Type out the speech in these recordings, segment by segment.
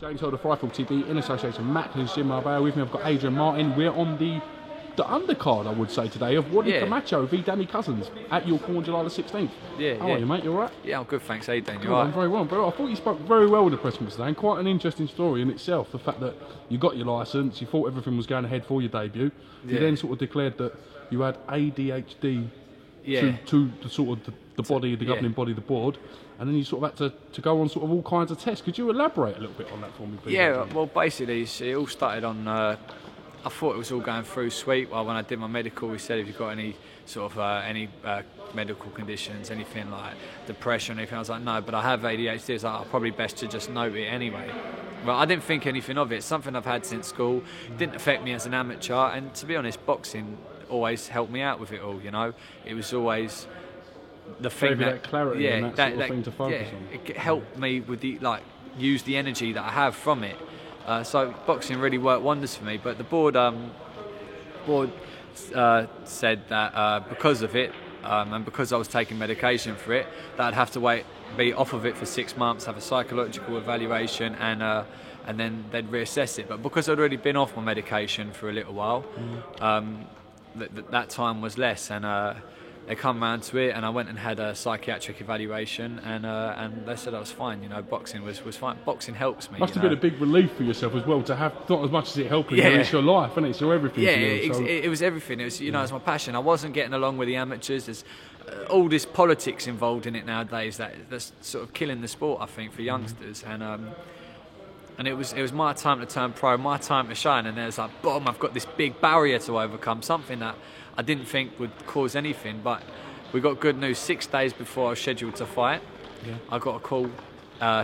James Holder, Fryfield TV, in association with Macklin's Gym Marbella. With me, I've got Adrian Martin. We're on the undercard, I would say, today of Wadley Camacho v Danny Cousins at York on July the 16th. How are you, mate? You all right? Yeah, I'm good, thanks. How you doing? You all right? I'm very well, I thought you spoke very well with the press conference today, and quite an interesting story in itself. The fact that you got your licence, you thought everything was going ahead for your debut. You then sort of declared that you had ADHD to the sort of the body, the governing body, the board, and then you sort of had to go on sort of all kinds of tests. Could you elaborate a little bit on that for me, please? Yeah, well, basically, it all started on. I thought it was all going through sweet. Well, when I did my medical, we said if you've got any sort of medical conditions, anything like depression, anything, I was like, no, but I have ADHD. It's like, probably best to just note it anyway. But I didn't think anything of it. It's something I've had since school. It didn't affect me as an amateur, and to be honest, boxing always helped me out with it all. You know, it was always the thing that clarity and that sort of thing to focus on. It helped me with use the energy that I have from it. So boxing really worked wonders for me. But the board said that because of it and because I was taking medication for it, that I'd have to be off of it for 6 months, have a psychological evaluation, and then they'd reassess it. But because I'd already been off my medication for a little while, that time was less, and they come round to it, and I went and had a psychiatric evaluation, and they said I was fine. You know, boxing was fine. Boxing helps me. Must have been a big relief for yourself as well to have, not as much as it helping you, it's your life, isn't it? It's your everything. Yeah, it was everything. It was, it's my passion. I wasn't getting along with the amateurs. There's all this politics involved in it nowadays that's sort of killing the sport, I think, for youngsters. And it was my time to turn pro, my time to shine, and there's like, boom, I've got this big barrier to overcome, something that I didn't think would cause anything. But we got good news. 6 days before I was scheduled to fight, I got a call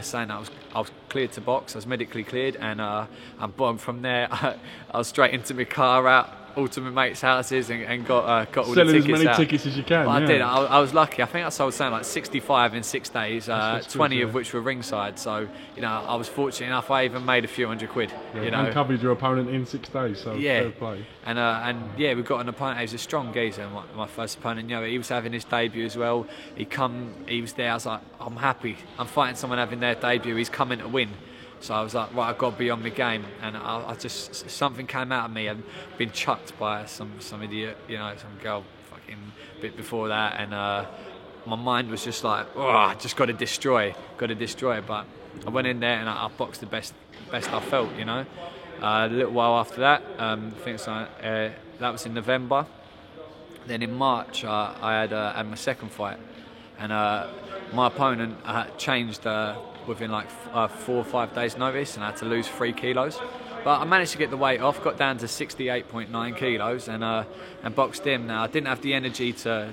saying that I was cleared to box. I was medically cleared, and boom, from there I was straight into my car out all to my mates' houses and got all selling the tickets as many out. tickets as you can. I did. I was lucky. I think I sold something like 65 in 6 days, 20 of which were ringside. So I was fortunate enough. I even made a few £100. And covered your opponent in 6 days. So fair play. And we got an opponent. He was a strong geezer. My first opponent. He was having his debut as well. He was there. I was like, I'm happy. I'm fighting someone having their debut. He's coming to win. So I was like, right, I've got to be on my game, and I just, something came out of me. I'd been chucked by some idiot, some girl, fucking bit before that, and my mind was just like, oh, I just got to destroy. But I went in there and I boxed the best I felt, A little while after that, I think that was in November. Then in March, I had my second fight, and my opponent changed within like 4 or 5 days' notice, and I had to lose 3 kilos. But I managed to get the weight off, got down to 68.9 kilos, and boxed him. Now I didn't have the energy to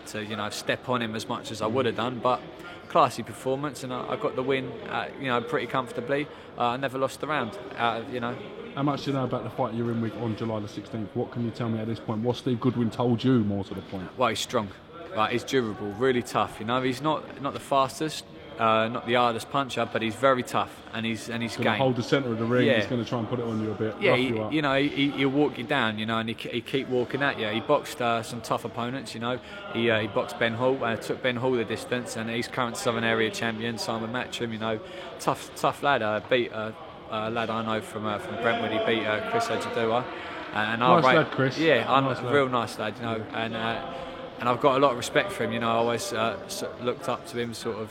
step on him as much as I would have done, but classy performance, and I got the win, pretty comfortably. I never lost the round. How much do you know about the fight you're in with on July the 16th? What can you tell me at this point? What Steve Goodwin told you, more to the point? Well, he's strong. Right, he's durable, really tough. He's not the fastest. Not the hardest puncher, but he's very tough, and he's going game. to hold the centre of the ring. He's going to try and put it on you a bit. Yeah, he'll walk you down, and he keep walking at you. He boxed some tough opponents, He boxed Ben Hall, took Ben Hall the distance, and he's current Southern Area champion Simon Matcham. Tough lad. Beat a lad I know from Brentwood. He beat Chris Ajadua. Nice lad, Chris. Yeah, real nice lad, and I've got a lot of respect for him. I always looked up to him, sort of.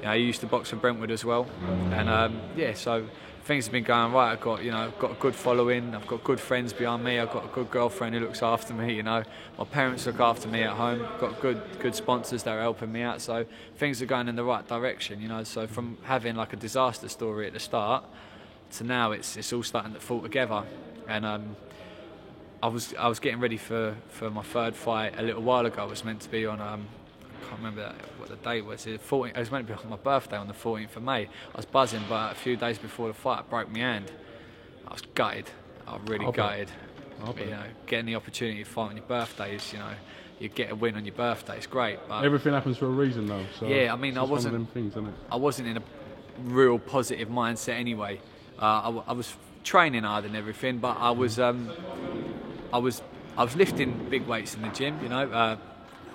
He used to box for Brentwood as well, and so things have been going right. I've got a good following. I've got good friends behind me. I've got a good girlfriend who looks after me. My parents look after me at home. I've got good sponsors that are helping me out. So things are going in the right direction. So from having like a disaster story at the start to now, it's all starting to fall together. And I was getting ready for my third fight a little while ago. I was meant to be on. I can't remember what the date was. It was meant to be on my birthday on the 14th of May. I was buzzing, but a few days before the fight, I broke my hand. I was gutted. I was really gutted. Getting the opportunity to fight on your birthdays, you get a win on your birthday. It's great. But everything happens for a reason, though. So I wasn't. One of them things, isn't it? I wasn't in a real positive mindset anyway. I was training hard and everything, but I was lifting big weights in the gym.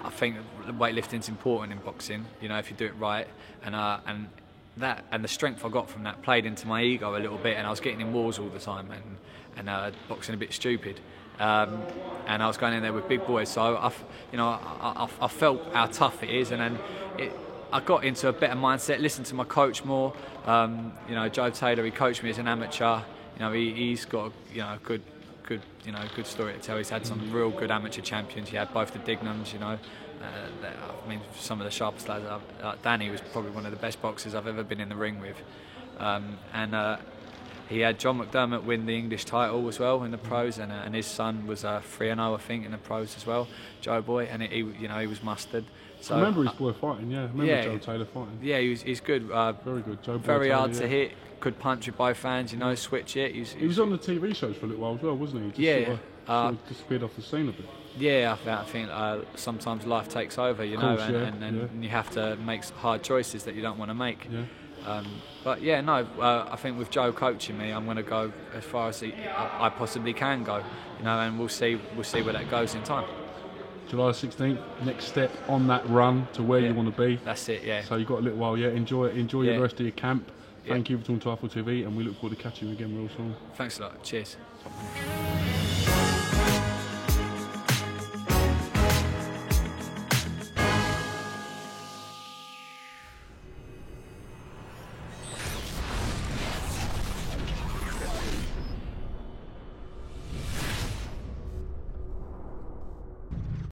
I think weightlifting's important in boxing, if you do it right, and that and the strength I got from that played into my ego a little bit, and I was getting in wars all the time and boxing a bit stupid. And I was going in there with big boys, so I felt how tough it is, and then I got into a better mindset, listened to my coach more. Joe Taylor, he coached me as an amateur. He's got good story to tell. He's had some real good amateur champions. He had both the Dignams, some of the sharpest lads. Danny was probably one of the best boxers I've ever been in the ring with. He had John McDermott win the English title as well in the pros, and his son was 3-0, I think, in the pros as well, Joe Boy, and he was mustard. So I remember his boy fighting, yeah. I remember Joe Taylor fighting. Yeah, he's good. Very good. Joe Boy very Taylor, hard to hit, could punch with both hands, switch it. He was on the TV shows for a little while as well, wasn't he? Sort of disappeared off the scene a bit. Yeah, I think sometimes life takes over, and you have to make hard choices that you don't want to make. Yeah. I think with Joe coaching me, I'm going to go as far as I possibly can go, and we'll see where that goes in time. July 16th, next step on that run to where you want to be. That's it, yeah. So you've got a little while, enjoy the rest of your camp. Thank you for talking to IFL TV, and we look forward to catching you again real soon. Thanks a lot. Cheers.